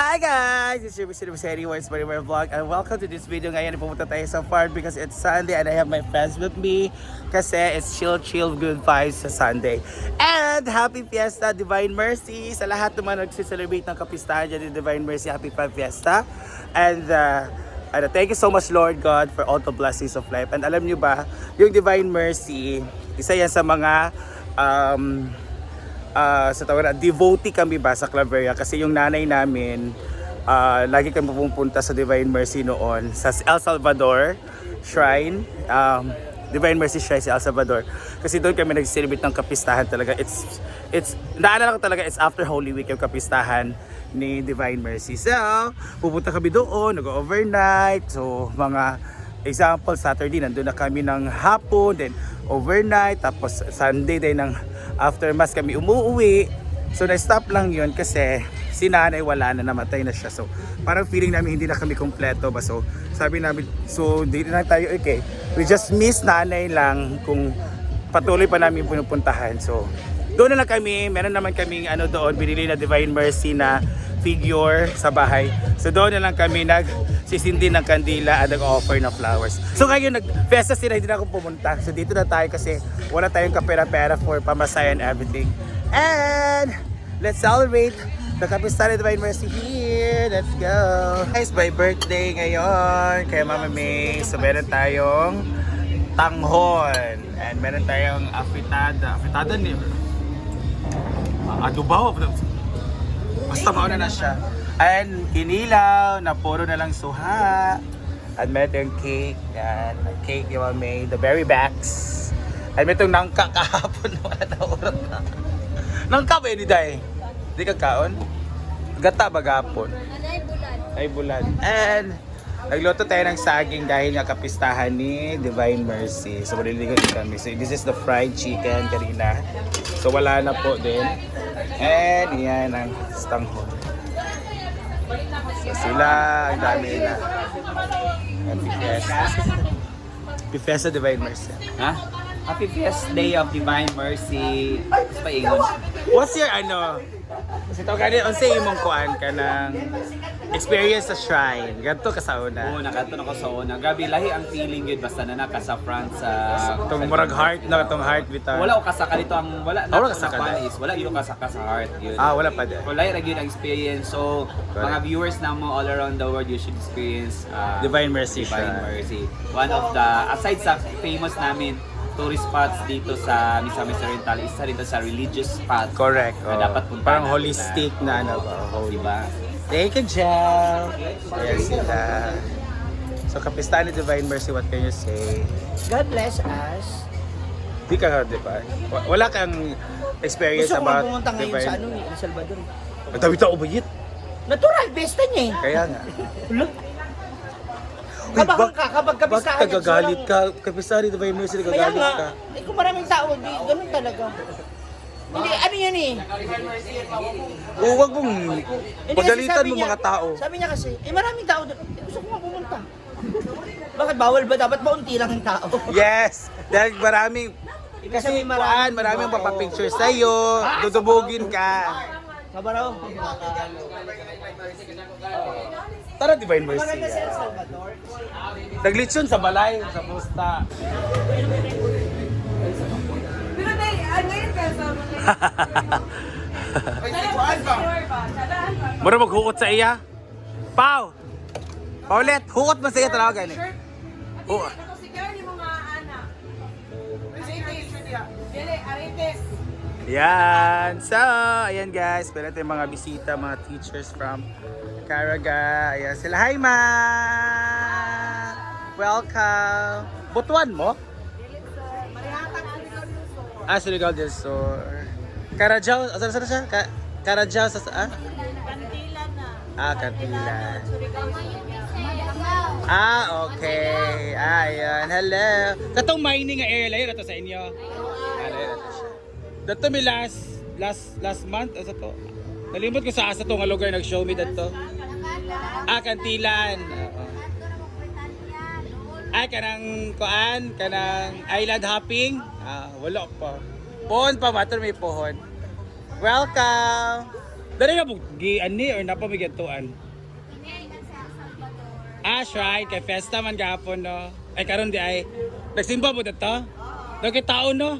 Hi guys! It's your Mr. Mercedes Words for my vlog and welcome to this video. Ngayon pumunta tayo sa farm because it's Sunday and I have my friends with me kasi it's chill good vibes sa Sunday. And happy fiesta Divine Mercy sa lahat naman nagsiselebrate ng kapistahan dyan ni Divine Mercy. Happy fiesta and thank you so much Lord God for all the blessings of life. And alam nyo ba, yung Divine Mercy, isa yan sa mga sa tawag na devotee kami ba sa Claveria kasi yung nanay namin lagi kami pupunta sa Divine Mercy noon sa El Salvador Shrine, Divine Mercy Shrine sa El Salvador kasi doon kami nag-celebrate ng kapistahan talaga. It's naalala ko talaga, it's after Holy Week yung kapistahan ni Divine Mercy. So pupunta kami doon, nag-overnight. So mga example, Saturday nandun na kami ng hapon, then overnight, tapos Sunday din ng after mass kami umuwi. So na-stop lang yun kasi si nanay wala na, namatay na siya. So parang feeling namin hindi na kami kompleto ba. So sabi namin, so dito na tayo, okay, we just miss nanay lang kung patuloy pa namin pinupuntahan. So doon na lang kami, meron naman kaming doon, binili na Divine Mercy na figure sa bahay. So doon na lang kami nagsisindi ng kandila at nag-offer ng flowers. So ngayon nag-festa sila, hindi na ako pumunta. So dito na tayo kasi wala tayong kapera-pera for pamasaya and everything. And let's celebrate the Kapistahan Divine Mercy here. Let's go! Guys, my birthday ngayon kay Mama May. So meron tayong tanghon and meron tayong afitada. Afitada ni adobo. Basta mauna na siya. And inilaw na puro na lang suha. At meron yung cake. Yan. Cake yung may the berry backs. At meron itong nangka kahapon. Wala na oras na. Nangka ba yun, Day? Di ka kaon? Gata ba gapon? Ay bulan. And nagluto tayo ng saging dahil nga kapistahan ni Divine Mercy. So maliligot kami. So this is the fried chicken kanina. So wala na po din. And yan ang stanghon. So sila, ang dami na. Happy Fiesta. Happy Fiesta Divine Mercy. Ha? Happy Fiesta Day of Divine Mercy. Sa paingon. What's your kasi ito ganyan, unsay imong kuan ka ng experience sa shrine? Ganito ka sa una. Oo, nakatunong ko sa una. Grabe, lahi ang feeling yun. Basta na naka sa front sa... Itong murag heart na, itong heart bitaw. Wala o kasaka dito ang... Wala na wala kasaka na. Wala yun kasaka sa heart. Yun. Wala pa din. So, lahi yun ang experience. So, mga viewers na mo all around the world, you should experience Divine Mercy Divine Shrine. Mercy. One of the... Aside sa famous namin, tourist spots dito sa Misamis Oriental, isa rin sa religious spot. Correct. Na dapat puntahan parang natin holistic na ba? Holy. Diba? Thank you, Jel. Ayan sila. So, kapistahan ni Divine Mercy, what can you say? God bless us. Di ka, di ba? Wala kang experience Gusto ko nga about pumunta ngayon sa Divine. El Salvador. Ang dami-tao ba yun? Natural, besta niya eh. Kaya nga. Look. Kabahan ka, kapag Bakit kapistahan. nagagalit ka? Kapistahan ni Divine Mercy, Kaya nagagalit nga, ka. kung maraming tao, di, ganun talaga. Hindi, ano yan eh. Wag mong Hindi kasi pagalitan sabi mo niya- mga tao. Sabi niya kasi, maraming tao doon. Gusto ko nga pumunta. Bakit bawal ba? Dapat maunti lang ang tao. Yes! Dahil maraming, kasi Kasi maraming maraming tao. papapicture sa'yo, dudubugin ka. Kabaraw. Tara, Divine Mercy. Maganda sa El Salvador. Naglitsyon sa balay, sa pusta. Pero dahil, ngayon ka sa Mura maghukot sa iya. Pau! Paulit, hukot mo sa iya talaga gani. Oo. Ito si Carly mga anak. Dili, Arites. Yan. So, ayan guys. Pwede tayong mga bisita, mga teachers from Caraga. Ayan sila. Hi, ma! Welcome. Butuan mo? Marihatang Aligon Luso. Siligal del Sur. Carajao, saan siya? Carajao sa saan? Kantila na. Kantilan. Surigao. Okay. Ayan. Hello. Katong mining nga area, ito sa inyo? Ito siya. Dito mi last month, asa to? Nalimot ko sa asa to nga lugar, nag-show me dito. Kantilan. Oo. Ay, kanang kuan, kanang island hopping. Wala pa. Pohon pa, matter may pohon. Welcome! Dali na gi ani or napamigatuan? Shrine kay Festa man gahapon no. Ay karon di ay nagsimba mo dito? Dagay tao no.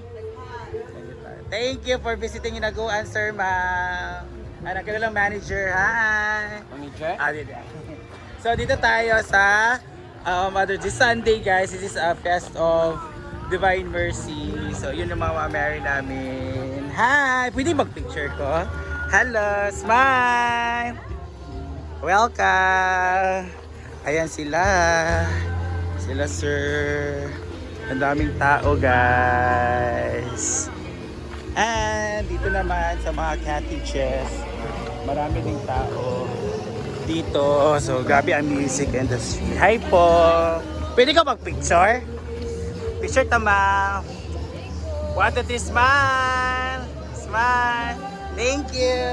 Thank you for visiting Hinaguan, sir, ma'am. Ano ka lang manager, hi. Manager? Di. So dito tayo sa Mother this Sunday, guys. This is a fest of Divine Mercy. So yun yung mga Mary namin. Hi! Pwede mag-picture ko? Hello! Smile! Welcome! Ayan sila. Sila, sir. Ang daming tao, guys. And dito naman sa mga cottages, marami ding tao dito. So, grabe ang music industry. Hi po! Pwede ka mag-picture? Picture tama. 1, 2, 3, smile! Smile! Thank you!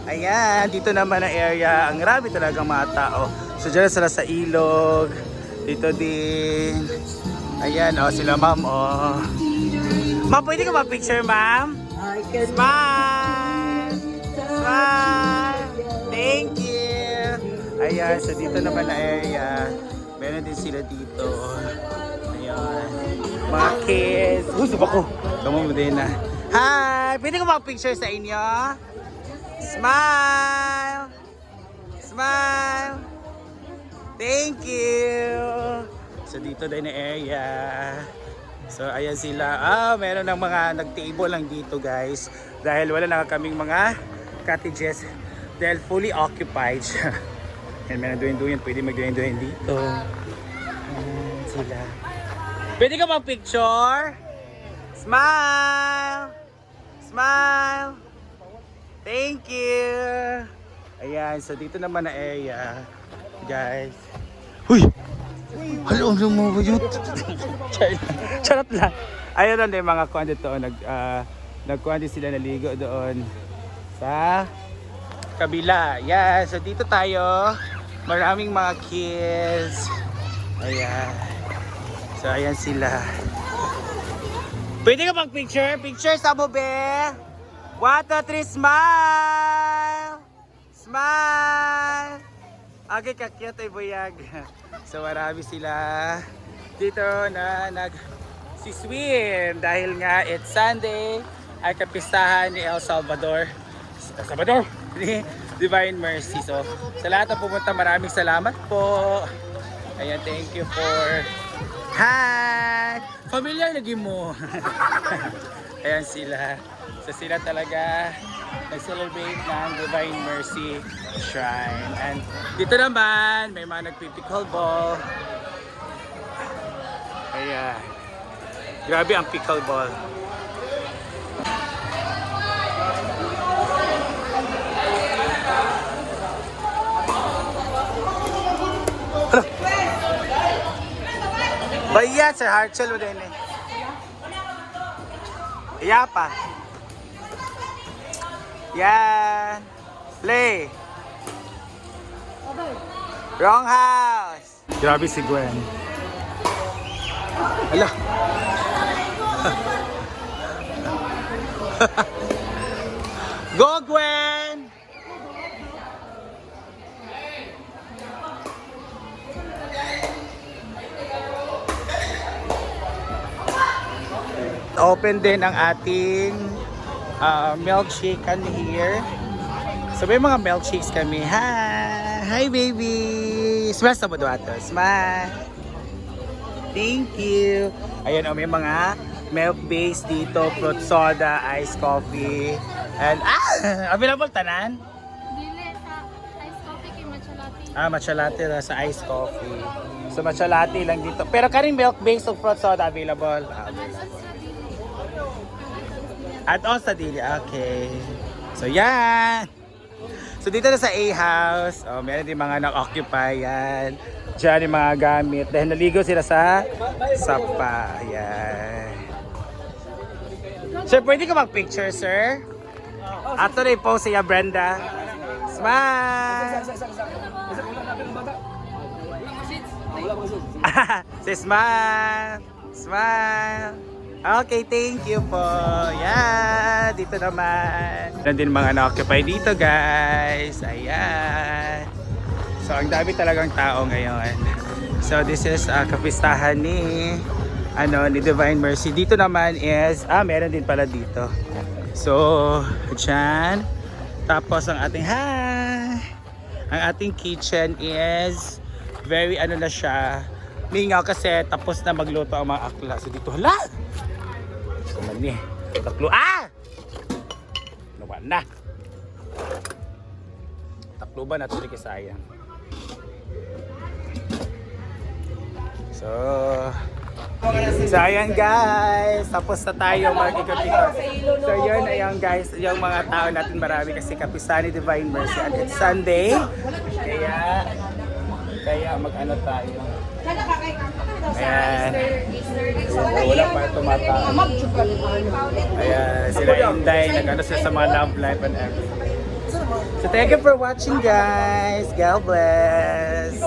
Ayan, dito naman ang area. Ang grabe talagang mga tao. So, dyan sila sa ilog. Dito din. Ayan, sila ma'am, Ma'am, pwede ka mag-picture, ma'am? Smile! Smile! Thank you! Ayan, so dito naman na area. Meron din sila dito. Ayan. Mga kids. Gusto ko. Tama mo din na. Hi! Pwede ka mag-picture sa inyo? Smile! Smile! Thank you! So dito din na area. So ayan sila. Meron ng mga nag-table lang dito, guys. Dahil wala na kaming mga cottages. Dahil fully occupied siya. Yan, meron duyan-duyan. Pwede mag-duyan-duyan dito. Ayan sila. Pwede ka mag-picture? Smile! Smile! Thank you! Ayan, so dito naman na area, guys. Huy! Hello, ano mo ba yun? Charot lang. Ayun lang din mga kuwan dito. Nagkuwan din sila naligo doon sa kabila. Yeah, so dito tayo. Maraming mga kids. Ayan. So ayan sila. Pwede ka mag-picture? Picture sa bobe. 1, 2, 3, smile! Smile! Okay, kakyat ay buyag. So marami sila dito na nag-swim dahil nga it's Sunday ay kapistahan ni El Salvador. Ni Divine Mercy. So sa lahat na pumunta, maraming salamat po. Ayan, thank you for... Hi! Familiar lagi mo. Ayan sila. So sila talaga nag-celebrate ng Divine Mercy Shrine. And dito naman, may mga nagpi-pickleball. Ayan. Grabe ang pickleball. Hello. Bayat sa Harchel mo din eh. Iya pa. Yan. Play. Wrong house. Grabe si Gwen. Hala. Go Gwen! Open din ang ating milkshake can here. So may mga milkshakes kami. Hi! Hi baby! Smile sa mo ato. Smile! Thank you! Ayan, may mga milk base dito. Fruit soda, iced coffee. And available tanan? Dili sa ice coffee kay matcha latte. Matcha latte na sa iced coffee. So matcha latte lang dito. Pero karing milk base o fruit soda available? Add-on sa dili. Okay. So yan. So dito na sa A-house, meron din mga nag-occupy yan. Diyan yung mga gamit. Dahil naligo sila sa sapa. Yan. Sir, pwede ka mag-picture, sir? Ato na i-post siya, Brenda. Smile! Say smile! Smile! Okay, thank you po. Yeah, dito naman. Meron din mga na-occupy dito, guys. Ayan. So, ang dami talagang tao ngayon. So, this is kapistahan ni Divine Mercy. Dito naman is, meron din pala dito. So, dyan. Tapos, ang ating kitchen is very na siya. Mingaw kasi tapos na magluto ang mga akla. So, dito, hala! So, mani. Taklo, nawan na. Taklo ba na ito sayang. So, ayan guys, tapos na tayo mag-ikot-ikot. So yun, ayan guys, yung mga tao natin marami kasi kapistahan ni Divine Mercy and it's Sunday. Kaya mag-ano tayo. Ayan. Wala pa tumatao. Ayan, sila Inday, nag-ano sila sa mga love life and everything. So thank you for watching guys. God bless.